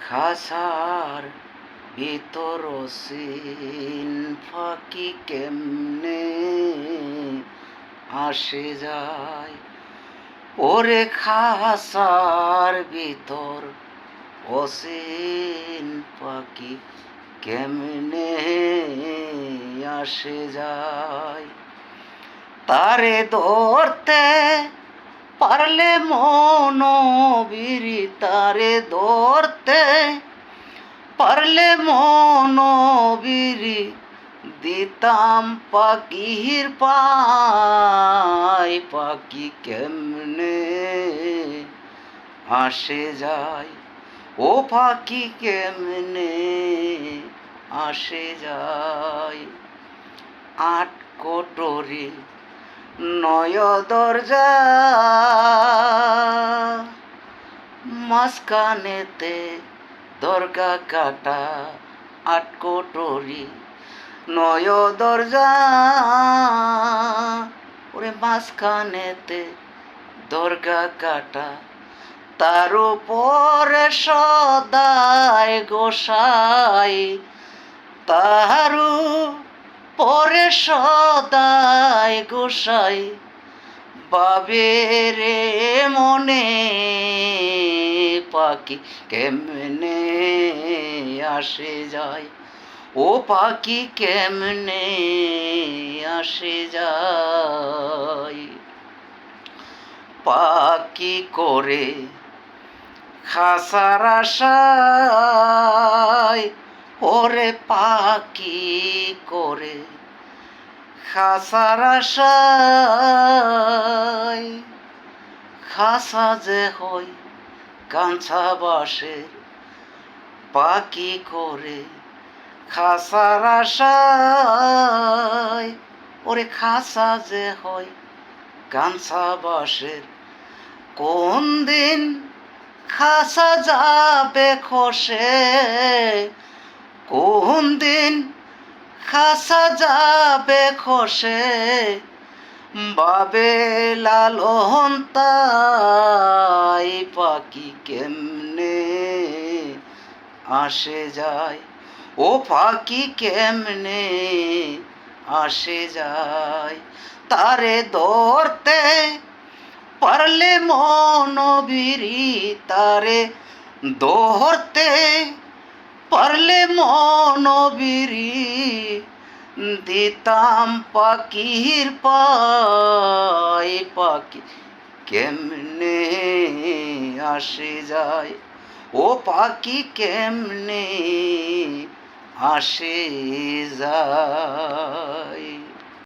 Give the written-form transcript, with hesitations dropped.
খাসার ভিতর সিন ফাঁকি কেমনে আসে যায়। ওরে খাসার ভিতর অসীন পাখি কেমনে আসে যায়। তারে ধরতে পারলে মনোবীরি, তারে ধরতে পারলে মনোবীরি, দিতাম পাখির পায়। পাখি কেমনে আসে যায়, ও পাখি কেমনে আসে যায়। আট কোটরি নয় দরজা, মাঝখানেতে দরগা কাটা। আট কোটরি নয় দরজা, ওরে মাঝখানেতে দরগা কাটা। তার উপরে সদাই গোসাই, তার উপরে সদাই গোসাই। বাবেরে মনে পাখি কেমনে আসে যায়, ও পাখি কেমনে আসে যায়। পাখি করে খাসার আশায়, ওরে পাখি করে খাসার আশায়। খাসা যে হই কাঞ্চা বাসের, পাখি করে খাসার আশায়। ওরে খাসা যে হয় কাঞ্চা বাসের, কোন দিন খাসা যাবে খসে, কোন দিন খাসা যাবে খসে। বাবে লালন তাই, পাখি কেমনে আসে যায়, ও পাখি কেমনে আসে যায়। তারে ধরতে পারলে মনোবীরি, তারে ধরতে পারলে মনোবীরি, দিতাম পাখির পায়। পাখি কেমনে আসে যায়, ও পাখি কেমনে আসে যায়।